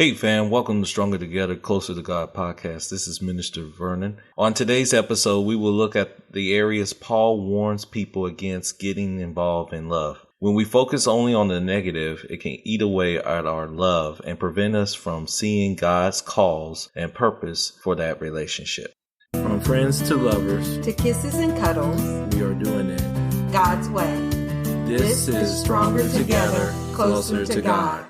Hey fam, welcome to Stronger Together, Closer to God podcast. This is Minister Vernon. On today's episode, we will look at the areas Paul warns people against getting involved in love. When we focus only on the negative, it can eat away at our love and prevent us from seeing God's cause and purpose for that relationship. From friends to lovers, to kisses and cuddles, we are doing it God's way. This is Stronger Together, Closer to God.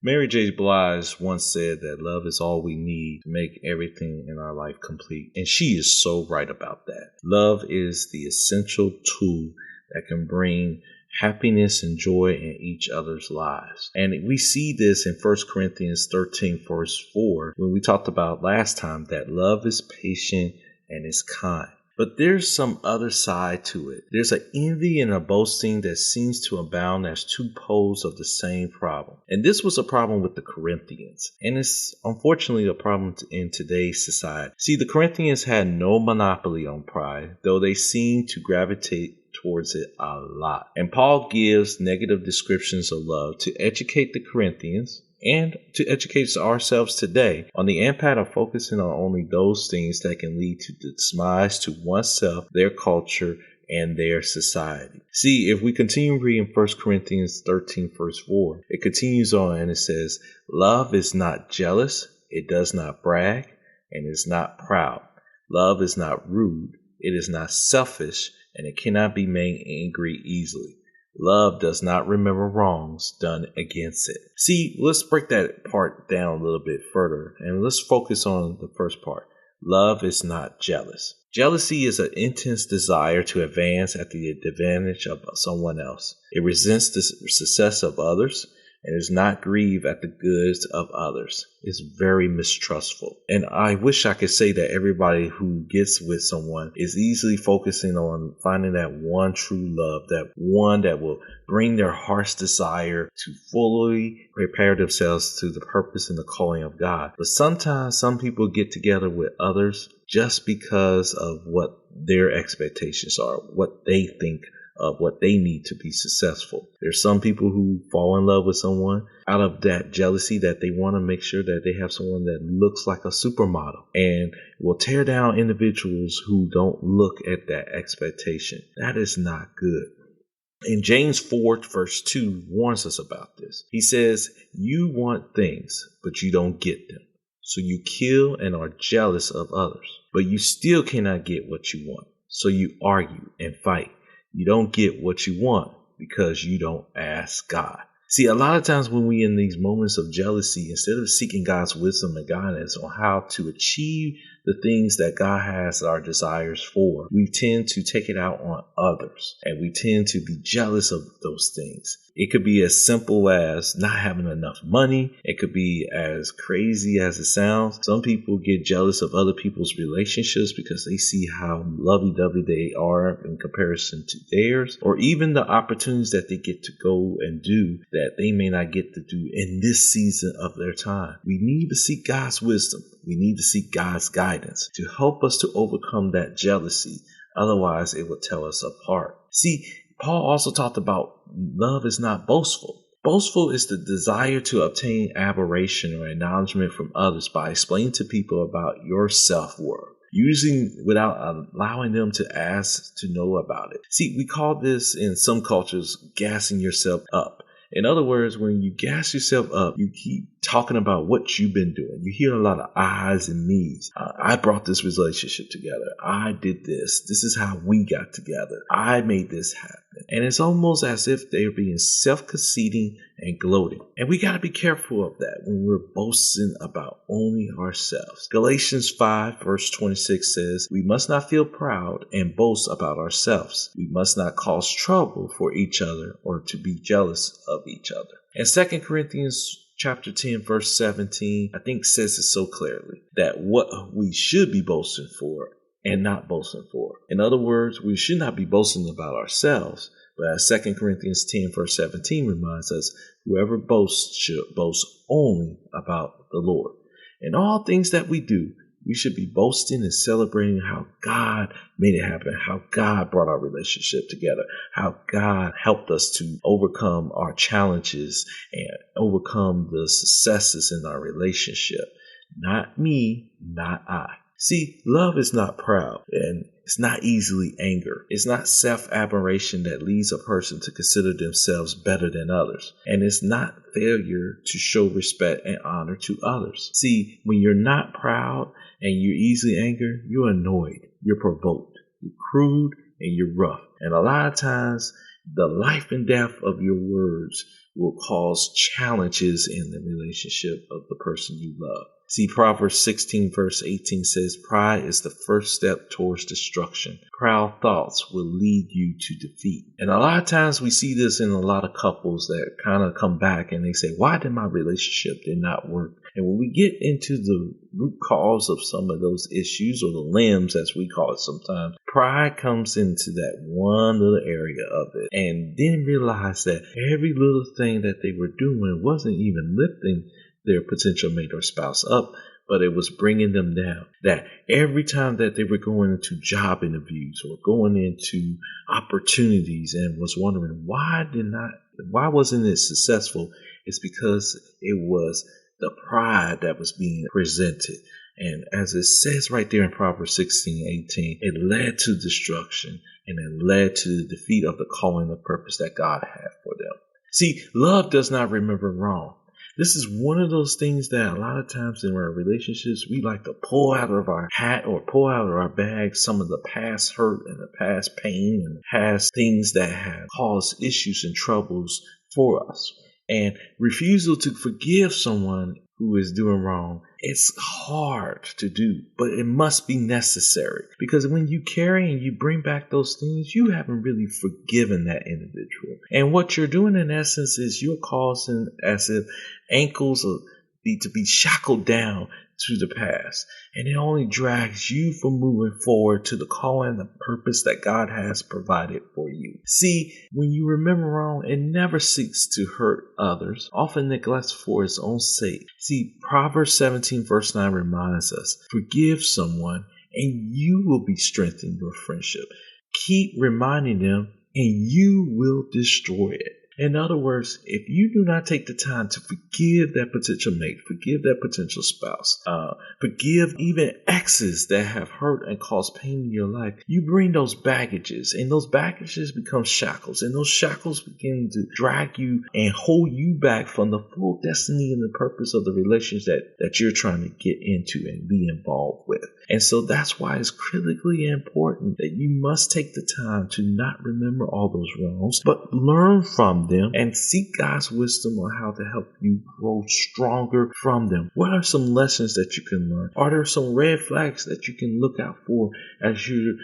Mary J. Blige once said that love is all we need to make everything in our life complete. And she is so right about that. Love is the essential tool that can bring happiness and joy in each other's lives. And we see this in 1 Corinthians 13, verse 4, when we talked about last time that love is patient and is kind. But there's some other side to it. There's an envy and a boasting that seems to abound as two poles of the same problem. And this was a problem with the Corinthians. And it's unfortunately a problem in today's society. See, the Corinthians had no monopoly on pride, though they seem to gravitate towards it a lot. And Paul gives negative descriptions of love to educate the Corinthians and to educate ourselves today on the impact of focusing on only those things that can lead to the demise to oneself, their culture, and their society. See, if we continue reading 1 Corinthians 13, verse 4, it continues on and it says, "Love is not jealous, it does not brag, and is not proud. Love is not rude, it is not selfish, and it cannot be made angry easily. Love does not remember wrongs done against it." See, let's break that part down a little bit further and let's focus on the first part. Love is not jealous. Jealousy is an intense desire to advance at the advantage of someone else. It resents the success of others and is not grieved at the goods of others. It's very mistrustful. And I wish I could say that everybody who gets with someone is easily focusing on finding that one true love, that one that will bring their heart's desire to fully prepare themselves to the purpose and the calling of God. But sometimes some people get together with others just because of what their expectations are, what they think of what they need to be successful. There's some people who fall in love with someone out of that jealousy that they want to make sure that they have someone that looks like a supermodel and will tear down individuals who don't look at that expectation. That is not good. And James 4 verse 2 warns us about this. He says, "You want things, but you don't get them. So you kill and are jealous of others, but you still cannot get what you want. So you argue and fight. You don't get what you want because you don't ask God." See, a lot of times when we in these moments of jealousy, instead of seeking God's wisdom and guidance on how to achieve the things that God has our desires for, we tend to take it out on others and we tend to be jealous of those things. It could be as simple as not having enough money. It could be as crazy as it sounds. Some people get jealous of other people's relationships because they see how lovey-dovey they are in comparison to theirs, or even the opportunities that they get to go and do that they may not get to do in this season of their time. We need to seek God's wisdom. We need to seek God's guidance to help us to overcome that jealousy. Otherwise, it will tear us apart. See, Paul also talked about love is not boastful. Boastful is the desire to obtain admiration or acknowledgement from others by explaining to people about your self-worth, using without allowing them to ask to know about it. See, we call this in some cultures gassing yourself up. In other words, when you gas yourself up, you keep talking about what you've been doing. You hear a lot of I's and me's. I brought this relationship together. I did this. This is how we got together. I made this happen. And it's almost as if they're being self-conceiting and gloating. And we got to be careful of that when we're boasting about only ourselves. Galatians 5 verse 26 says, "We must not feel proud and boast about ourselves. We must not cause trouble for each other or to be jealous of each other." And 2 Corinthians chapter 10 verse 17, I think says it so clearly that what we should be boasting for and not boasting for. In other words, we should not be boasting about ourselves, but as 2 Corinthians 10 verse 17 reminds us, whoever boasts should boast only about the Lord. In all things that we do, We should be boasting and celebrating how God made it happen, how God brought our relationship together, how God helped us to overcome our challenges and overcome the successes in our relationship. Not me, not I. See, love is not proud and it's not easily angered. It's not self-admiration that leads a person to consider themselves better than others. And it's not failure to show respect and honor to others. See, when you're not proud and you're easily angered, you're annoyed, you're provoked, you're crude, and you're rough. And a lot of times, the life and death of your words will cause challenges in the relationship of the person you love. See, Proverbs 16 verse 18 says, pride is the first step towards destruction. Proud thoughts will lead you to defeat. And a lot of times we see this in a lot of couples that kind of come back and they say, why did my relationship did not work? And when we get into the root cause of some of those issues, or the limbs as we call it sometimes, pride comes into that one little area of it, and then realize that every little thing that they were doing wasn't even lifting their potential mate or spouse up, but it was bringing them down. That every time that they were going into job interviews or going into opportunities and was wondering why wasn't it successful, it's because it was the pride that was being presented. And as it says right there in Proverbs 16:18, it led to destruction and it led to the defeat of the calling and purpose that God had for them. See, love does not remember wrong. This is one of those things that a lot of times in our relationships, we like to pull out of our hat or pull out of our bag some of the past hurt and the past pain and the past things that have caused issues and troubles for us. And refusal to forgive someone who is doing wrong, it's hard to do, but it must be necessary. Because when you carry and you bring back those things, you haven't really forgiven that individual. And what you're doing in essence is you're causing as if ankles to be shackled down to the past. And it only drags you from moving forward to the calling and the purpose that God has provided for you. See, when you remember wrong, it never seeks to hurt others, often neglects for its own sake. See, Proverbs 17 verse 9 reminds us, forgive someone and you will be strengthened in your friendship. Keep reminding them and you will destroy it. In other words, if you do not take the time to forgive that potential mate, forgive that potential spouse, forgive even exes that have hurt and caused pain in your life, you bring those baggages, and those baggages become shackles, and those shackles begin to drag you and hold you back from the full destiny and the purpose of the relationship that you're trying to get into and be involved with. And so that's why it's critically important that you must take the time to not remember all those wrongs, but learn from them and seek God's wisdom on how to help you grow stronger from them. What are some lessons that you can learn? Are there some red flags that you can look out for as you're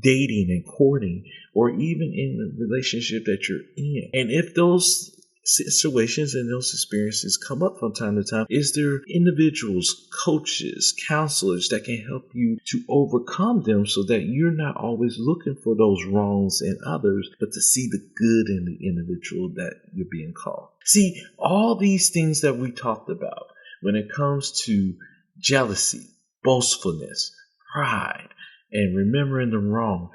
dating and courting, or even in the relationship that you're in? And if those situations and those experiences come up from time to time, is there individuals, coaches, counselors that can help you to overcome them so that you're not always looking for those wrongs in others, but to see the good in the individual that you're being called? See, all these things that we talked about when it comes to jealousy, boastfulness, pride, and remembering the wrong,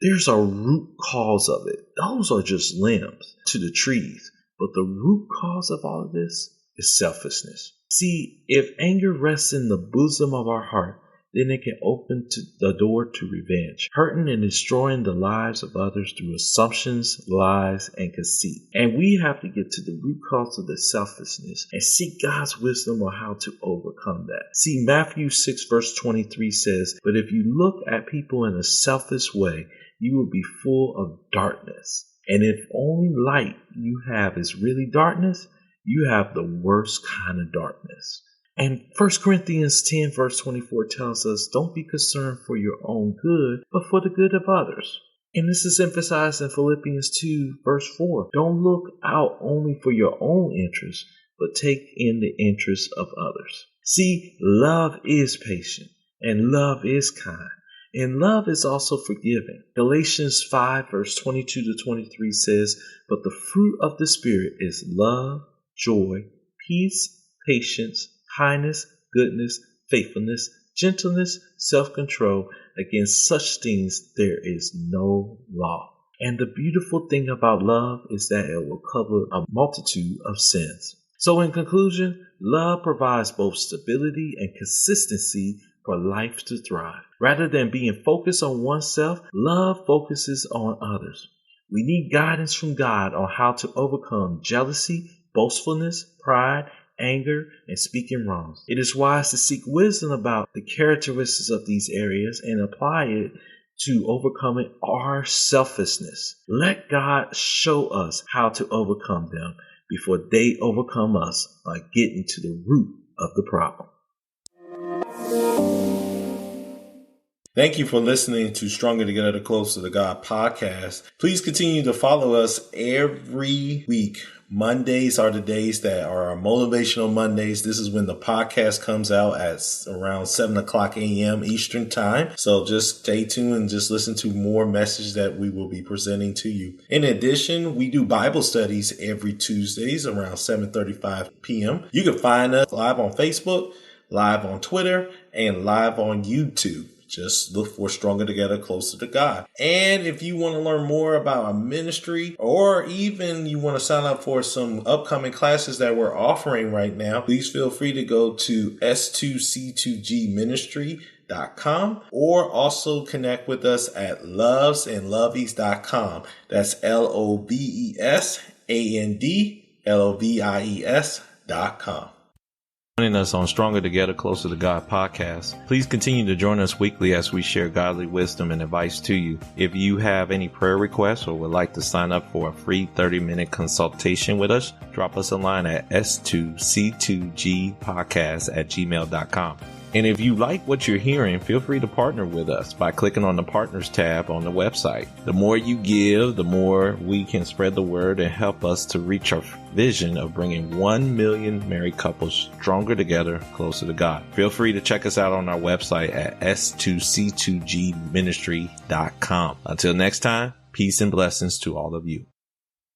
there's a root cause of it. Those are just limbs to the trees. But the root cause of all of this is selfishness. See, if anger rests in the bosom of our heart, then it can open the door to revenge, hurting and destroying the lives of others through assumptions, lies, and conceit. And we have to get to the root cause of the selfishness and seek God's wisdom on how to overcome that. See, Matthew 6 verse 23 says, but if you look at people in a selfish way, you will be full of darkness. And if only light you have is really darkness, you have the worst kind of darkness. And 1 Corinthians 10 verse 24 tells us, don't be concerned for your own good, but for the good of others. And this is emphasized in Philippians 2 verse 4. Don't look out only for your own interests, but take in the interests of others. See, love is patient and love is kind. And love is also forgiving. Galatians 5 verse 22 to 23 says, but the fruit of the Spirit is love, joy, peace, patience, kindness, goodness, faithfulness, gentleness, self-control. Against such things there is no law. And the beautiful thing about love is that it will cover a multitude of sins. So in conclusion, love provides both stability and consistency for life to thrive. Rather than being focused on oneself, love focuses on others. We need guidance from God on how to overcome jealousy, boastfulness, pride, anger, and speaking wrongs. It is wise to seek wisdom about the characteristics of these areas and apply it to overcoming our selfishness. Let God show us how to overcome them before they overcome us by getting to the root of the problem. Thank you for listening to Stronger Together, Closer to God podcast. Please continue to follow us every week. Mondays are the days that are our motivational Mondays. This is when the podcast comes out at around 7 o'clock a.m. Eastern time. So just stay tuned and just listen to more messages that we will be presenting to you. In addition, we do Bible studies every Tuesdays around 7:35 p.m. You can find us live on Facebook, live on Twitter, and live on YouTube. Just look for Stronger Together, Closer to God. And if you want to learn more about our ministry, or even you want to sign up for some upcoming classes that we're offering right now, please feel free to go to s2c2gministry.com or also connect with us at lovesandlovies.com. That's LOVESANDLOVIES.com. Joining us on Stronger Together, Closer to God podcast. Please continue to join us weekly as we share godly wisdom and advice to you. If you have any prayer requests or would like to sign up for a free 30-minute consultation with us, drop us a line at s2c2gpodcast@gmail.com. And if you like what you're hearing, feel free to partner with us by clicking on the Partners tab on the website. The more you give, the more we can spread the word and help us to reach our vision of bringing 1 million married couples stronger together, closer to God. Feel free to check us out on our website at s2c2gministry.com. Until next time, peace and blessings to all of you.